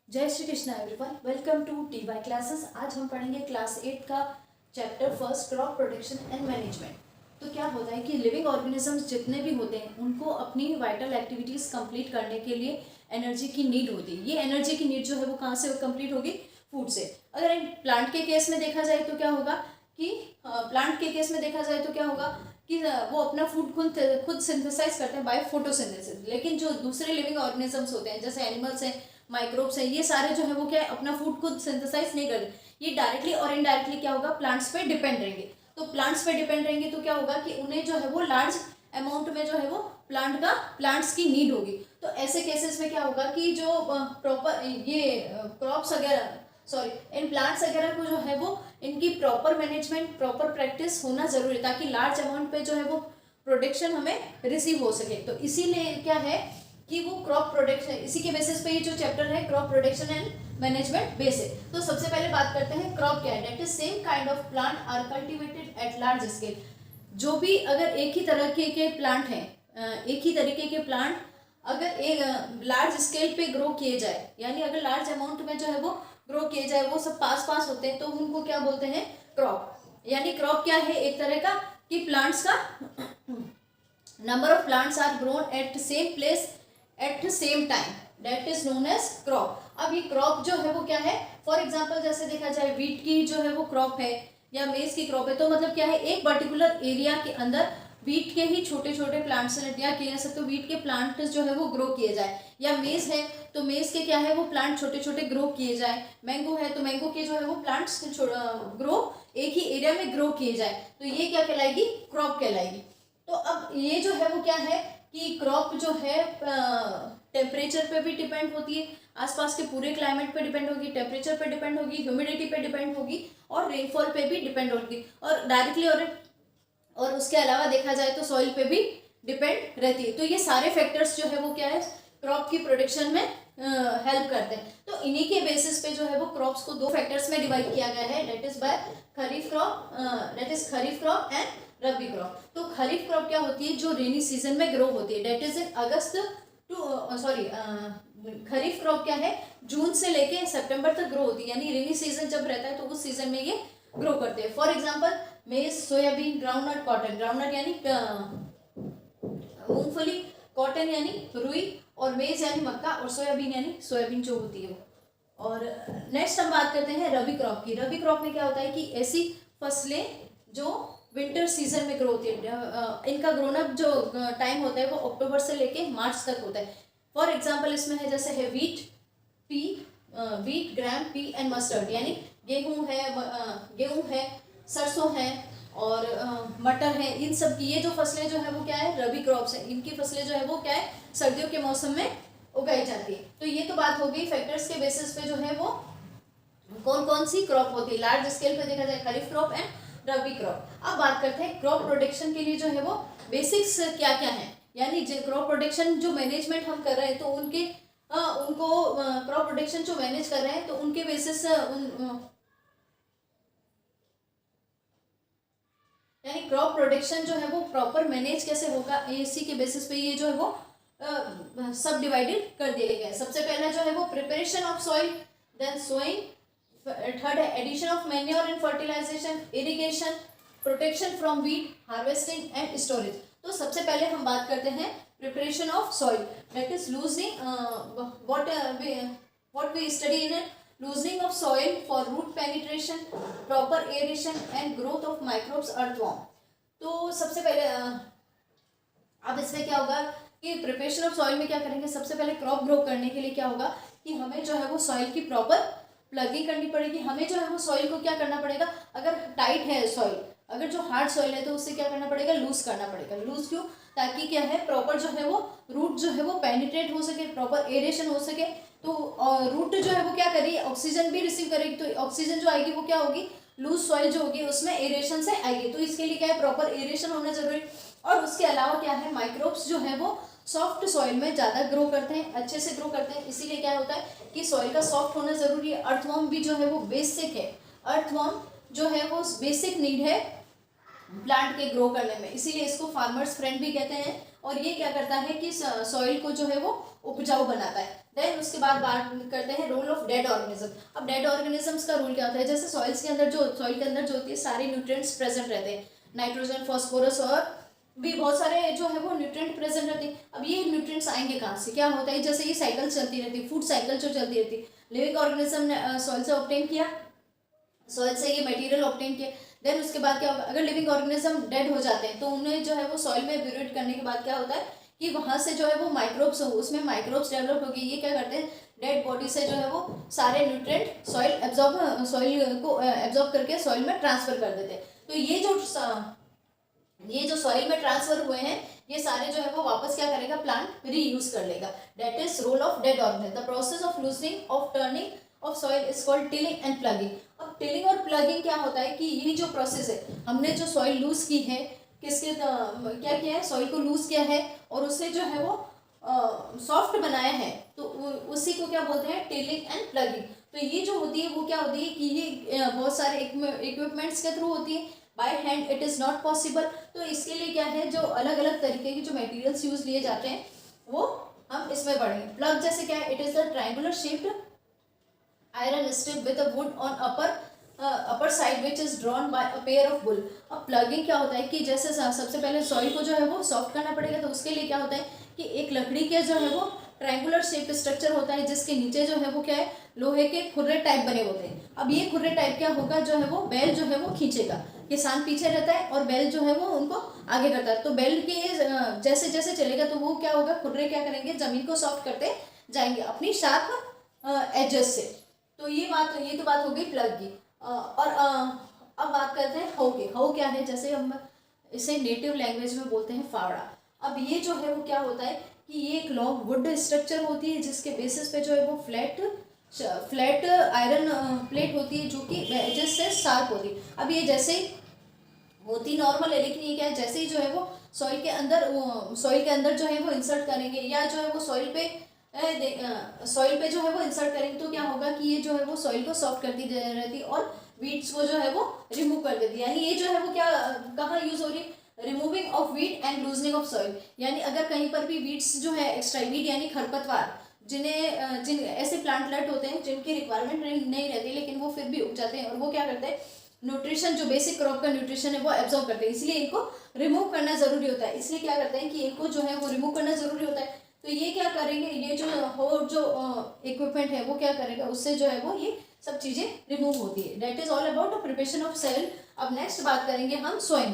जय Shri Krishna everyone, welcome to TY classes. आज हम पढ़ेंगे क्लास 8 का chapter first, crop protection and management. तो क्या होता है कि लिविंग ऑर्गेनिजम्स जितने भी होते हैं उनको अपनी वाइटल एक्टिविटीज़ कंप्लीट करने के लिए एनर्जी की नीड होती है। ये एनर्जी की नीड जो है वो कहाँ से कंप्लीट होगी? फूड से। अगर एक प्लांट के केस में देखा जाए तो क्या होगा कि वो अपना फूड खुद सिंथेसाइज करते हैं बाय फोटोसिंथेसिस। लेकिन जो दूसरे लिविंग ऑर्गेनिजम्स होते हैं जैसे एनिमल्स हैं, माइक्रोब्स हैं, ये सारे जो है वो क्या है अपना फूड खुद सिंथेसाइज नहीं करते। ये डायरेक्टली और इनडायरेक्टली क्या होगा, प्लांट्स पे डिपेंड रहेंगे। तो प्लांट्स पे डिपेंड रहेंगे तो क्या होगा कि उन्हें जो है वो लार्ज अमाउंट में जो है वो प्लांट्स की नीड होगी। तो ऐसे केसेस में क्या होगा कि जो प्रॉपर ये क्रॉप्स वगैरह इन प्लांट्स वगैरह को जो है वो इनकी प्रॉपर मैनेजमेंट, प्रॉपर प्रैक्टिस होना जरूरी है ताकि लार्ज अमाउंट पे जो है वो प्रोडक्शन हमें रिसीव हो सके। तो इसीलिए क्या है कि वो क्रॉप प्रोडक्शन, इसी के बेसिस पे ये जो चैप्टर है crop production and management base है। तो सबसे पहले बात करते हैं क्रॉप क्या है। That is same kind of plant are cultivated at large scale. जो भी अगर एक ही तरह के प्लांट हैं, एक ही तरीके के प्लांट अगर एक लार्ज स्केल पे ग्रो किए जाए, यानी अगर लार्ज अमाउंट में जो है वो ग्रो किए जाए, वो सब पास पास होते हैं तो उनको क्या बोलते हैं? क्रॉप। यानी क्रॉप क्या है? एक तरह का कि प्लांट्स का number of plants are grown at same place at the same time, that is known as crop. अब ये क्रॉप जो है वो क्या है? फॉर एग्जाम्पल जैसे देखा जाए वीट की जो है वो क्रॉप है या मेज की क्रॉप है, तो मतलब क्या है, एक पर्टिकुलर एरिया के अंदर वीट के ही छोटे छोटे प्लांट्स या कह सकते हो वीट के प्लांट जो है वो ग्रो किए जाए। या मेज है तो मेज के क्या है वो प्लांट छोटे छोटे ग्रो किए जाए। मैंगो है तो मैंगो के जो है वो प्लांट्स ग्रो एक ही एरिया में ग्रो किए जाए, तो ये क्या कहलाएगी? क्रॉप कहलाएगी। तो अब ये जो है वो क्या है कि क्रॉप जो है टेम्परेचर पे भी डिपेंड होती है, आसपास के पूरे क्लाइमेट पे डिपेंड होगी, टेम्परेचर पे डिपेंड होगी, ह्यूमिडिटी पे डिपेंड होगी और रेनफॉल पे भी डिपेंड होगी, और डायरेक्टली और उसके अलावा देखा जाए तो सॉइल पे भी डिपेंड रहती है। तो ये सारे फैक्टर्स जो है वो क्या है, क्रॉप की प्रोडक्शन में हेल्प करते हैं। तो इन्हीं के बेसिस पे जो है वो क्रॉप्स को दो फैक्टर्स में डिवाइड किया गया है, that is by kharif crop and rabi crop. तो खरीफ क्रॉप क्या होती है? जो रेनी सीजन में ग्रो होती है, that is in August kharif crop क्या है? जून से लेके सितंबर तक ग्रो होती है, यानी रेनी सीजन जब रहता है तो उस सीजन में ये ग्रो करते हैं। फॉर एग्जांपल मेज, सोयाबीन, ग्राउंडनट, कॉटन। ग्राउंडनट यानी मूंगफली, कॉटन यानी रुई, और मेज यानी मक्का, और सोयाबीन यानी सोयाबीन जो होती है वो। और नेक्स्ट हम बात करते हैं रबी क्रॉप की। रबी क्रॉप में क्या होता है कि ऐसी फसलें जो विंटर सीजन में ग्रो होती है, इनका ग्रोन अप जो टाइम होता है वो अक्टूबर से लेके मार्च तक होता है। फॉर एग्जांपल इसमें है जैसे है wheat, gram, P and mustard, यानी गेहूं है, सरसों है और मटर है। इन सब की ये जो फसलें जो है वो क्या है? रबी क्रॉप्स है। इनकी फसलें जो है वो क्या है? सर्दियों के मौसम में उगाई जाती है। तो ये तो बात हो गई फैक्टर्स के बेसिस पे जो है वो कौन कौन सी क्रॉप होती है। लार्ज स्केल पे देखा जाए खरीफ क्रॉप एंड रबी क्रॉप। अब बात करते हैं क्रॉप प्रोटेक्शन के लिए जो है वो बेसिक्स क्या क्या है, यानी क्रॉप प्रोटेक्शन जो मैनेजमेंट हम कर रहे हैं तो उनको क्रॉप प्रोटेक्शन जो मैनेज कर रहे हैं तो उनके बेसिस यानी क्रॉप प्रोटेक्शन जो है वो प्रॉपर मैनेज कैसे होगा, इसी के बेसिस पे ये जो है वो सब डिवाइडेड कर दिए गए। सबसे पहला जो है वो preparation of soil, then sowing, third है addition of manure and fertilization, irrigation, protection from weed, harvesting and storage. तो सबसे पहले हम बात करते हैं preparation of soil, that is loosening what we study in it, loosening of soil for root penetration, proper aeration and growth of microbes, earthworm। तो सबसे पहले अब इसमें क्या होगा कि प्रिपरेशन ऑफ सॉइल में क्या करेंगे? सबसे पहले क्रॉप ग्रो करने के लिए क्या होगा कि हमें जो है वो सॉइल की प्रॉपर प्लगिंग करनी पड़ेगी। हमें जो है वो सॉइल को क्या करना पड़ेगा? अगर टाइट है सॉइल, अगर जो हार्ड सॉइल है तो उससे क्या करना पड़ेगा? लूज करना पड़ेगा। लूज क्यों? ताकि क्या है प्रॉपर जो है वो रूट जो है वो पेनिट्रेट हो सके, प्रॉपर एरेशन हो सके। तो रूट जो है वो क्या करेगी? ऑक्सीजन भी रिसीव करेगी। तो ऑक्सीजन जो आएगी वो क्या होगी? लूज सॉइल जो होगी उसमें एरेशन से आएगी। तो इसके लिए क्या है? प्रॉपर एरेशन होना जरूरी। और उसके अलावा क्या है? माइक्रोब्स जो है वो सॉफ्ट सॉइल में ज़्यादा ग्रो करते हैं, अच्छे से ग्रो करते हैं। इसीलिए क्या होता है कि सॉइल का सॉफ्ट होना जरूरी है। अर्थवर्म भी जो है वो बेसिक है। अर्थवर्म जो है वो बेसिक नीड है प्लांट के ग्रो करने में, इसीलिए इसको फार्मर्स फ्रेंड भी कहते हैं और ये क्या करता है कि सॉइल को जो है वो उपजाऊ बनाता है। देन उसके बाद बात करते हैं रोल ऑफ डेड ऑर्गेनिज्म। अब डेड ऑर्गेनिजम्स का रोल क्या होता है, जैसे सॉइल के अंदर जो होती है सारे न्यूट्रिएंट्स प्रेजेंट रहते हैं, नाइट्रोजन, फॉस्फोरस और भी बहुत सारे जो है वो न्यूट्रिएंट प्रेजेंट रहते हैं। अब ये न्यूट्रिएंट्स आएंगे कहाँ से, क्या होता है, जैसे ये साइकिल चलती रहती है, फूड साइकिल जो चलती रहती है, लिविंग ऑर्गेनिज्म ने सॉइल से ऑब्टेन किया, सॉइल से ये मटेरियल ऑब्टेन किया। देन उसके बाद क्या होगा, अगर लिविंग ऑर्गेनिज्म डेड हो जाते हैं तो उन्हें जो है वो सॉइल में ब्यूरेट करने के बाद क्या होता है कि वहाँ से जो है वो माइक्रोब्स, उसमें माइक्रोब्स डेवलप होगी। ये क्या करते हैं, डेड बॉडी से जो है वो सारे न्यूट्रिएंट सॉइल को एब्जॉर्ब करके सॉइल में ट्रांसफर कर देते हैं। तो ये जो सॉइल में ट्रांसफर हुए हैं ये सारे जो है वो वापस क्या करेगा, प्लांट रीयूज कर लेगा। That is role of dead organism. The process of loosening of turning of soil is called tilling and ploughing. अब टिलिंग और प्लगिंग क्या होता है कि ये जो प्रोसेस है, हमने जो सॉइल लूज की है, क्या किया है, सॉइल को लूज किया है और उसे जो है वो सॉफ्ट बनाया है, तो उसी को क्या बोलते हैं, टिलिंग एंड प्लगिंग। तो ये जो होती है वो क्या होती है कि ये बहुत सारे इक्विपमेंट्स के थ्रू होती है, by hand it is not possible. तो इसके लिए क्या है, जो अलग अलग तरीके के जो मटेरियल्स यूज लिए जाते हैं वो हम इसमें पढ़ेंगे। प्लग जैसे क्या है, it is the triangular shaped iron strip with a would on upper side which is drawn by a pair of bull. अब प्लगिंग क्या होता है कि जैसे सबसे पहले सॉइल को जो है वो सॉफ्ट करना पड़ेगा, तो उसके लिए क्या होता है कि एक लकड़ी के जो है वो ट्रायंगुलर शेप स्ट्रक्चर होता है जिसके नीचे जो है वो क्या है, लोहे के खुर्रे टाइप बने होते हैं। अब ये खुर्रे टाइप क्या होगा, जो है वो बैल जो है वो खींचेगा, किसान पीछे रहता है और बैल जो है वो उनको आगे करता है। तो बैल के जैसे जैसे चलेगा तो वो क्या होगा, खुर्रे क्या करेंगे, जमीन को सॉफ्ट करते जाएंगे अपनी शार्प एजेस से। तो ये तो बात हो गई प्लग की। और अब बात करते हैं हाउ की। हाउ क्या है, जैसे हम इसे नेटिव लैंग्वेज में बोलते हैं फावड़ा। अब ये जो है वो क्या होता है कि ये एक लॉन्ग वुड स्ट्रक्चर होती है जिसके बेसिस पे जो है वो फ्लैट आयरन प्लेट होती है जो कि एजेस से शार्प होती है। अब ये जैसे ही होती नॉर्मल है, लेकिन ये क्या है, जैसे ही जो है वो सॉइल के अंदर जो है वो इंसर्ट करेंगे या जो है वो सॉइल पे जो है वो इंसर्ट करेंगे, तो क्या होगा कि ये जो है वो सॉइल को सॉफ्ट करती रहती है और वीड्स को जो है वो रिमूव कर देती है। यानी ये जो है वो क्या कहाँ यूज हो रही है, removing of weed and loosening of soil. यानी अगर कहीं पर भी वीड्स जो है एक्स्ट्रा वीड यानी खरपतवार, जिन ऐसे प्लांटलेट होते हैं जिनकी रिक्वायरमेंट नहीं रहती लेकिन वो फिर भी उग जाते हैं और वो क्या करते हैं, न्यूट्रिशन जो बेसिक क्रॉप का न्यूट्रिशन है वो एब्जॉर्ब करते हैं, इसलिए इनको रिमूव करना जरूरी होता है। इसलिए क्या करते हैं कि इनको जो है वो रिमूव करना जरूरी होता है। तो ये क्या करेंगे, ये जो इक्विपमेंट है वो क्या करेगा, उससे जो है वो ये सब चीजें रिमूव होती है। That is all about the preparation of soil. अब नेक्स्ट बात करेंगे हम सोइंग।